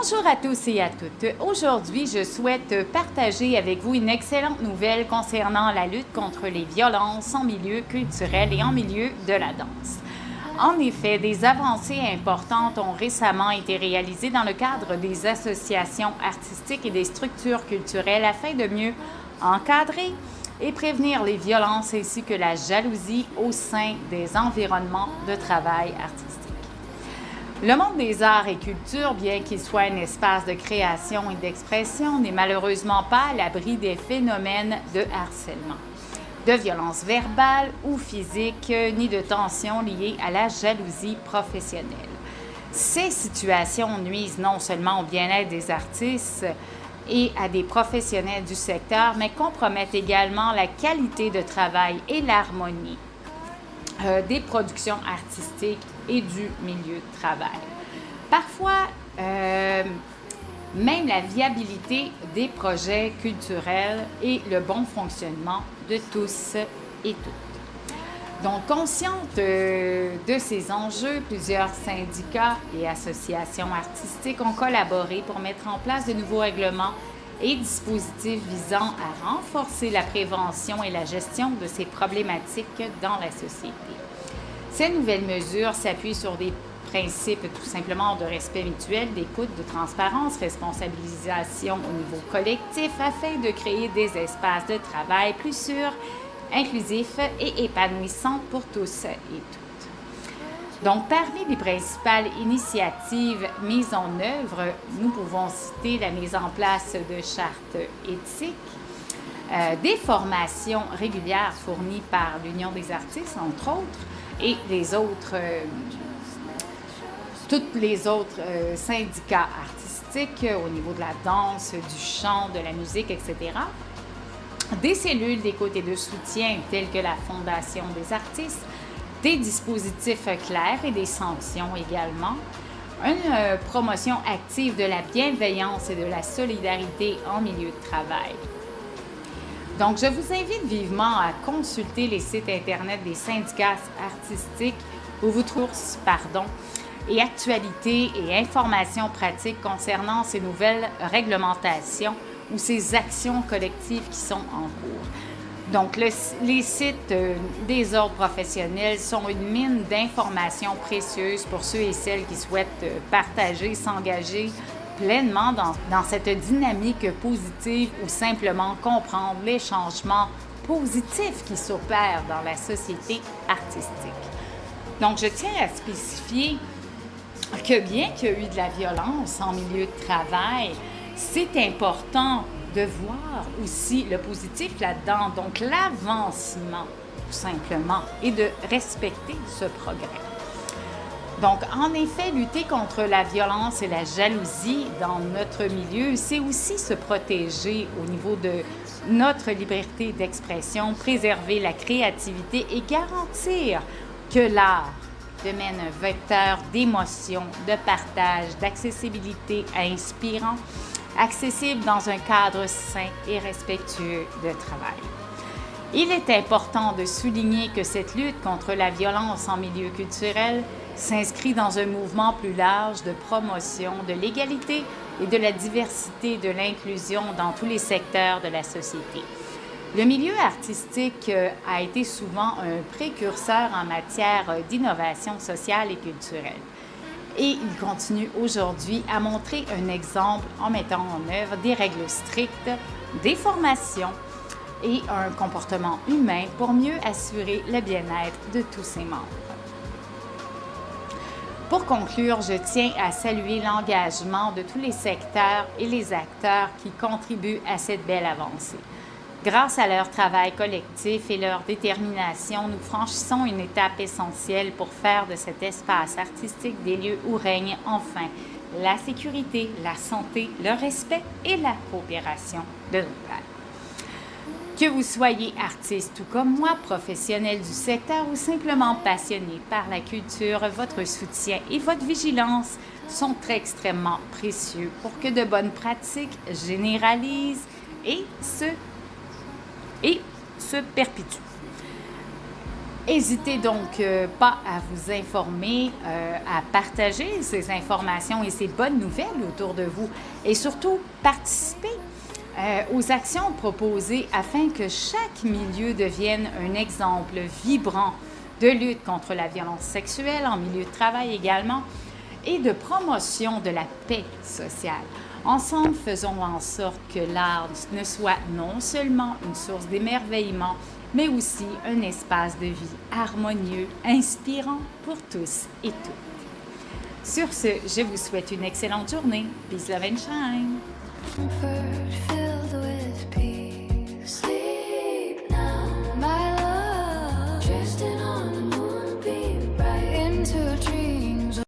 Bonjour à tous et à toutes. Aujourd'hui, je souhaite partager avec vous une excellente nouvelle concernant la lutte contre les violences en milieu culturel et en milieu de la danse. En effet, des avancées importantes ont récemment été réalisées dans le cadre des associations artistiques et des structures culturelles afin de mieux encadrer et prévenir les violences ainsi que la jalousie au sein des environnements de travail artistique. Le monde des arts et cultures, bien qu'il soit un espace de création et d'expression, n'est malheureusement pas à l'abri des phénomènes de harcèlement, de violence verbale ou physique, ni de tensions liées à la jalousie professionnelle. Ces situations nuisent non seulement au bien-être des artistes et à des professionnels du secteur, mais compromettent également la qualité de travail et l'harmonie des productions artistiques et du milieu de travail. Parfois, même la viabilité des projets culturels et le bon fonctionnement de tous et toutes. Donc, consciente de ces enjeux, plusieurs syndicats et associations artistiques ont collaboré pour mettre en place de nouveaux règlements et dispositifs visant à renforcer la prévention et la gestion de ces problématiques dans la société. Ces nouvelles mesures s'appuient sur des principes tout simplement de respect mutuel, d'écoute, de transparence, responsabilisation au niveau collectif afin de créer des espaces de travail plus sûrs, inclusifs et épanouissants pour tous et toutes. Donc, parmi les principales initiatives mises en œuvre, nous pouvons citer la mise en place de chartes éthiques, des formations régulières fournies par l'Union des artistes, entre autres, et tous les autres syndicats artistiques au niveau de la danse, du chant, de la musique, etc. Des cellules d'écoute et de soutien telles que la Fondation des artistes, des dispositifs clairs et des sanctions également, une promotion active de la bienveillance et de la solidarité en milieu de travail. Donc, je vous invite vivement à consulter les sites Internet des syndicats artistiques où vous trouvez et actualités et informations pratiques concernant ces nouvelles réglementations ou ces actions collectives qui sont en cours. Donc, les sites des ordres professionnels sont une mine d'informations précieuses pour ceux et celles qui souhaitent partager, s'engager pleinement dans cette dynamique positive ou simplement comprendre les changements positifs qui s'opèrent dans la société artistique. Donc, je tiens à spécifier que bien qu'il y a eu de la violence en milieu de travail, c'est important de voir aussi le positif là-dedans, donc l'avancement tout simplement, et de respecter ce progrès. Donc, en effet, lutter contre la violence et la jalousie dans notre milieu, c'est aussi se protéger au niveau de notre liberté d'expression, préserver la créativité et garantir que l'art devienne un vecteur d'émotion, de partage, d'accessibilité inspirant, accessible dans un cadre sain et respectueux de travail. Il est important de souligner que cette lutte contre la violence en milieu culturel s'inscrit dans un mouvement plus large de promotion de l'égalité et de la diversité de l'inclusion dans tous les secteurs de la société. Le milieu artistique a été souvent un précurseur en matière d'innovation sociale et culturelle. Et il continue aujourd'hui à montrer un exemple en mettant en œuvre des règles strictes, des formations et un comportement humain pour mieux assurer le bien-être de tous ses membres. Pour conclure, je tiens à saluer l'engagement de tous les secteurs et les acteurs qui contribuent à cette belle avancée. Grâce à leur travail collectif et leur détermination, nous franchissons une étape essentielle pour faire de cet espace artistique des lieux où règne enfin la sécurité, la santé, le respect et la coopération de nos pairs. Que vous soyez artiste ou comme moi, professionnel du secteur ou simplement passionné par la culture, votre soutien et votre vigilance sont extrêmement précieux pour que de bonnes pratiques généralisent et se perpétuent. N'hésitez donc pas à vous informer, à partager ces informations et ces bonnes nouvelles autour de vous et surtout participer aux actions proposées afin que chaque milieu devienne un exemple vibrant de lutte contre la violence sexuelle en milieu de travail également et de promotion de la paix sociale. Ensemble, faisons en sorte que l'art ne soit non seulement une source d'émerveillement, mais aussi un espace de vie harmonieux, inspirant pour tous et toutes. Sur ce, je vous souhaite une excellente journée. Peace, love and shine!